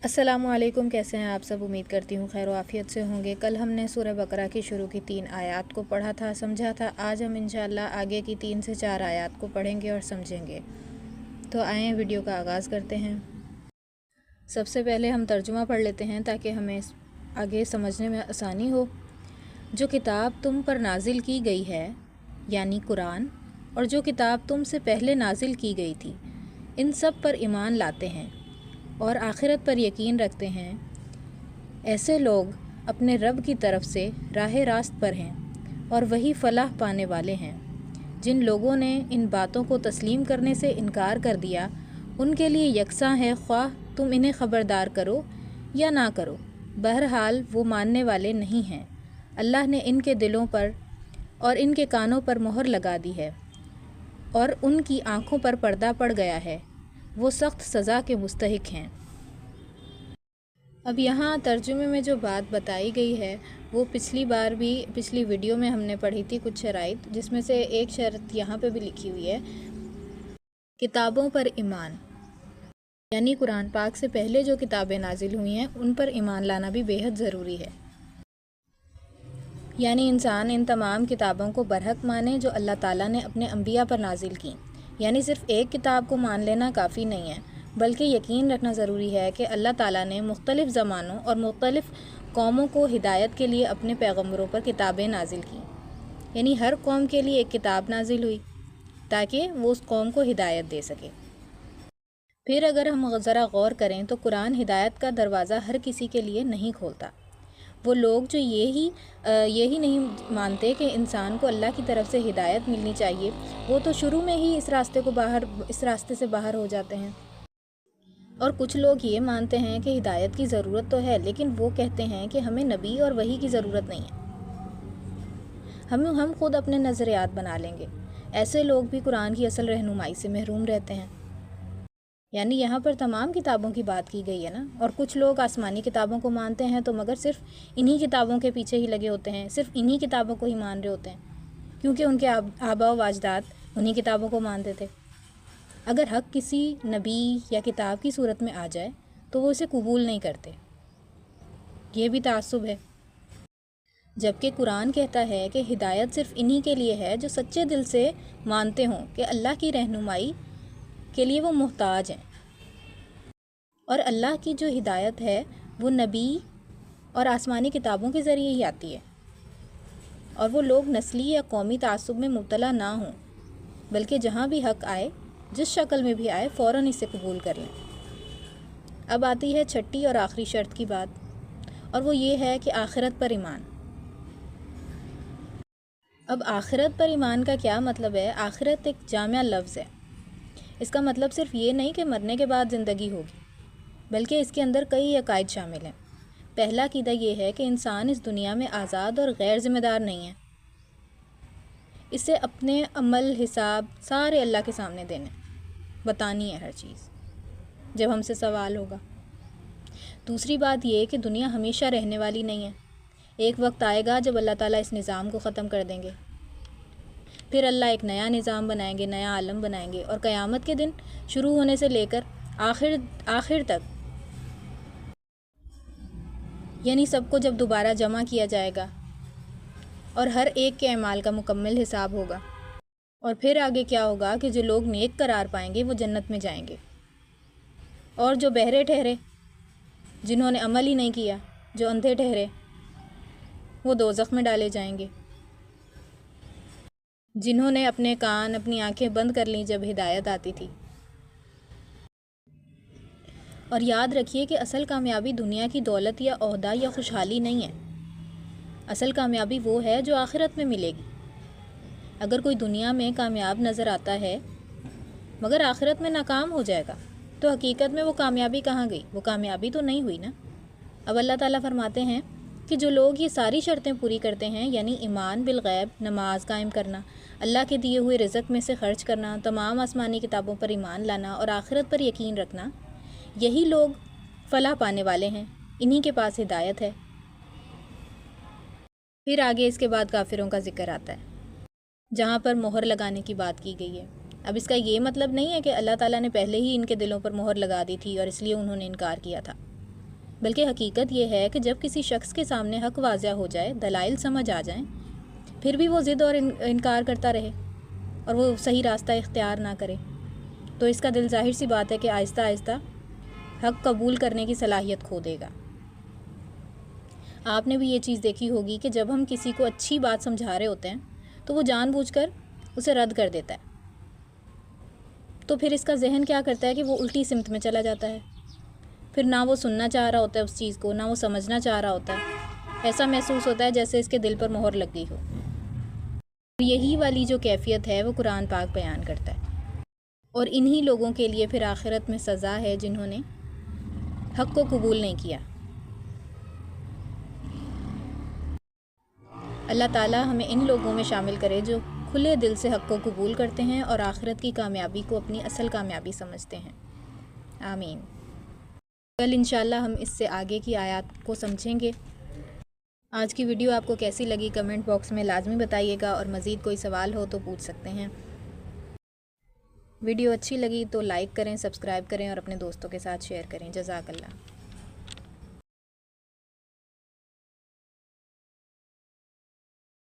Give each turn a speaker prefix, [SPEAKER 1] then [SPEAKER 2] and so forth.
[SPEAKER 1] السلام علیکم، کیسے ہیں آپ سب؟ امید کرتی ہوں خیر و عافیت سے ہوں گے۔ کل ہم نے سورہ بقرہ کی شروع کی 3 آیات کو پڑھا تھا، سمجھا تھا۔ آج ہم انشاءاللہ آگے کی 3 سے 4 آیات کو پڑھیں گے اور سمجھیں گے۔ تو آئیں ویڈیو کا آغاز کرتے ہیں۔ سب سے پہلے ہم ترجمہ پڑھ لیتے ہیں تاکہ ہمیں آگے سمجھنے میں آسانی ہو۔ جو کتاب تم پر نازل کی گئی ہے یعنی قرآن، اور جو کتاب تم سے پہلے نازل کی گئی تھی، ان سب پر ایمان لاتے ہیں اور آخرت پر یقین رکھتے ہیں، ایسے لوگ اپنے رب کی طرف سے راہ راست پر ہیں اور وہی فلاح پانے والے ہیں۔ جن لوگوں نے ان باتوں کو تسلیم کرنے سے انکار کر دیا، ان کے لیے یکساں ہے خواہ تم انہیں خبردار کرو یا نہ کرو، بہرحال وہ ماننے والے نہیں ہیں۔ اللہ نے ان کے دلوں پر اور ان کے کانوں پر مہر لگا دی ہے اور ان کی آنکھوں پر پردہ پڑ گیا ہے، وہ سخت سزا کے مستحق ہیں۔ اب یہاں ترجمے میں جو بات بتائی گئی ہے وہ پچھلی ویڈیو میں ہم نے پڑھی تھی کچھ شرائط، جس میں سے ایک شرط یہاں پہ بھی لکھی ہوئی ہے، کتابوں پر ایمان، یعنی قرآن پاک سے پہلے جو کتابیں نازل ہوئی ہیں ان پر ایمان لانا بھی بے حد ضروری ہے۔ یعنی انسان ان تمام کتابوں کو برحق مانے جو اللہ تعالیٰ نے اپنے انبیاء پر نازل کیں۔ یعنی صرف ایک کتاب کو مان لینا کافی نہیں ہے، بلکہ یقین رکھنا ضروری ہے کہ اللہ تعالیٰ نے مختلف زمانوں اور مختلف قوموں کو ہدایت کے لیے اپنے پیغمبروں پر کتابیں نازل کیں۔ یعنی ہر قوم کے لیے ایک کتاب نازل ہوئی تاکہ وہ اس قوم کو ہدایت دے سکے۔ پھر اگر ہم ذرا غور کریں تو قرآن ہدایت کا دروازہ ہر کسی کے لیے نہیں کھولتا۔ وہ لوگ جو یہی نہیں مانتے کہ انسان کو اللہ کی طرف سے ہدایت ملنی چاہیے، وہ تو شروع میں ہی اس راستے سے باہر ہو جاتے ہیں۔ اور کچھ لوگ یہ مانتے ہیں کہ ہدایت کی ضرورت تو ہے، لیکن وہ کہتے ہیں کہ ہمیں نبی اور وحی کی ضرورت نہیں ہے، ہم خود اپنے نظریات بنا لیں گے۔ ایسے لوگ بھی قرآن کی اصل رہنمائی سے محروم رہتے ہیں۔ یعنی یہاں پر تمام کتابوں کی بات کی گئی ہے نا، اور کچھ لوگ آسمانی کتابوں کو مانتے ہیں تو مگر صرف انہی کتابوں کے پیچھے ہی لگے ہوتے ہیں، صرف انہی کتابوں کو ہی مان رہے ہوتے ہیں، کیونکہ ان کے آباء و اجداد انہی کتابوں کو مانتے تھے۔ اگر حق کسی نبی یا کتاب کی صورت میں آ جائے تو وہ اسے قبول نہیں کرتے، یہ بھی تعصب ہے۔ جبکہ قرآن کہتا ہے کہ ہدایت صرف انہی کے لیے ہے جو سچے دل سے مانتے ہوں کہ اللہ کی رہنمائی کے لیے وہ محتاج ہیں، اور اللہ کی جو ہدایت ہے وہ نبی اور آسمانی کتابوں کے ذریعے ہی آتی ہے، اور وہ لوگ نسلی یا قومی تعصب میں مبتلا نہ ہوں، بلکہ جہاں بھی حق آئے، جس شکل میں بھی آئے، فوراً اسے قبول کر لیں۔ اب آتی ہے چھٹی اور آخری شرط کی بات، اور وہ یہ ہے کہ آخرت پر ایمان۔ اب آخرت پر ایمان کا کیا مطلب ہے؟ آخرت ایک جامع لفظ ہے۔ اس کا مطلب صرف یہ نہیں کہ مرنے کے بعد زندگی ہوگی، بلکہ اس کے اندر کئی عقائد شامل ہیں۔ پہلا عقیدہ یہ ہے کہ انسان اس دنیا میں آزاد اور غیر ذمہ دار نہیں ہے، اسے اپنے عمل حساب سارے اللہ کے سامنے دینے، بتانی ہے ہر چیز جب ہم سے سوال ہوگا۔ دوسری بات یہ کہ دنیا ہمیشہ رہنے والی نہیں ہے، ایک وقت آئے گا جب اللہ تعالیٰ اس نظام کو ختم کر دیں گے، پھر اللہ ایک نیا نظام بنائیں گے، نیا عالم بنائیں گے، اور قیامت کے دن شروع ہونے سے لے کر آخر تک، یعنی سب کو جب دوبارہ جمع کیا جائے گا اور ہر ایک کے اعمال کا مکمل حساب ہوگا، اور پھر آگے کیا ہوگا کہ جو لوگ نیک قرار پائیں گے وہ جنت میں جائیں گے، اور جو بہرے ٹھہرے، جنہوں نے عمل ہی نہیں کیا، جو اندھے ٹھہرے، وہ دوزخ میں ڈالے جائیں گے۔ جنہوں نے اپنے کان، اپنی آنکھیں بند کر لیں جب ہدایت آتی تھی۔ اور یاد رکھیے کہ اصل کامیابی دنیا کی دولت یا عہدہ یا خوشحالی نہیں ہے، اصل کامیابی وہ ہے جو آخرت میں ملے گی۔ اگر کوئی دنیا میں کامیاب نظر آتا ہے مگر آخرت میں ناکام ہو جائے گا تو حقیقت میں وہ کامیابی کہاں گئی؟ وہ کامیابی تو نہیں ہوئی نا۔ اب اللہ تعالیٰ فرماتے ہیں کہ جو لوگ یہ ساری شرطیں پوری کرتے ہیں، یعنی ایمان بالغیب، نماز قائم کرنا، اللہ کے دیے ہوئے رزق میں سے خرچ کرنا، تمام آسمانی کتابوں پر ایمان لانا اور آخرت پر یقین رکھنا، یہی لوگ فلاح پانے والے ہیں، انہی کے پاس ہدایت ہے۔ پھر آگے اس کے بعد کافروں کا ذکر آتا ہے، جہاں پر مہر لگانے کی بات کی گئی ہے۔ اب اس کا یہ مطلب نہیں ہے کہ اللہ تعالیٰ نے پہلے ہی ان کے دلوں پر مہر لگا دی تھی اور اس لیے انہوں نے انکار کیا تھا، بلکہ حقیقت یہ ہے کہ جب کسی شخص کے سامنے حق واضح ہو جائے، دلائل سمجھ آ جائیں، پھر بھی وہ ضد اور انکار کرتا رہے اور وہ صحیح راستہ اختیار نہ کرے، تو اس کا دل ظاہر سی بات ہے کہ آہستہ آہستہ حق قبول کرنے کی صلاحیت کھو دے گا۔ آپ نے بھی یہ چیز دیکھی ہوگی کہ جب ہم کسی کو اچھی بات سمجھا رہے ہوتے ہیں تو وہ جان بوجھ کر اسے رد کر دیتا ہے، تو پھر اس کا ذہن کیا کرتا ہے کہ وہ الٹی سمت میں چلا جاتا ہے، پھر نہ وہ سننا چاہ رہا ہوتا ہے اس چیز کو، نہ وہ سمجھنا چاہ رہا ہوتا ہے، ایسا محسوس ہوتا ہے جیسے اس کے دل پر مہر لگ گئی ہو۔ یہی والی جو کیفیت ہے وہ قرآن پاک بیان کرتا ہے، اور انہی لوگوں کے لیے پھر آخرت میں سزا ہے جنہوں نے حق کو قبول نہیں کیا۔ اللہ تعالیٰ ہمیں ان لوگوں میں شامل کرے جو کھلے دل سے حق کو قبول کرتے ہیں اور آخرت کی کامیابی کو اپنی اصل کامیابی سمجھتے ہیں۔ آمین۔ کل انشاءاللہ ہم اس سے آگے کی آیات کو سمجھیں گے۔ آج کی ویڈیو آپ کو کیسی لگی کمنٹ باکس میں لازمی بتائیے گا، اور مزید کوئی سوال ہو تو پوچھ سکتے ہیں۔ ویڈیو اچھی لگی تو لائک کریں، سبسکرائب کریں اور اپنے دوستوں کے ساتھ شیئر کریں۔ جزاک اللہ۔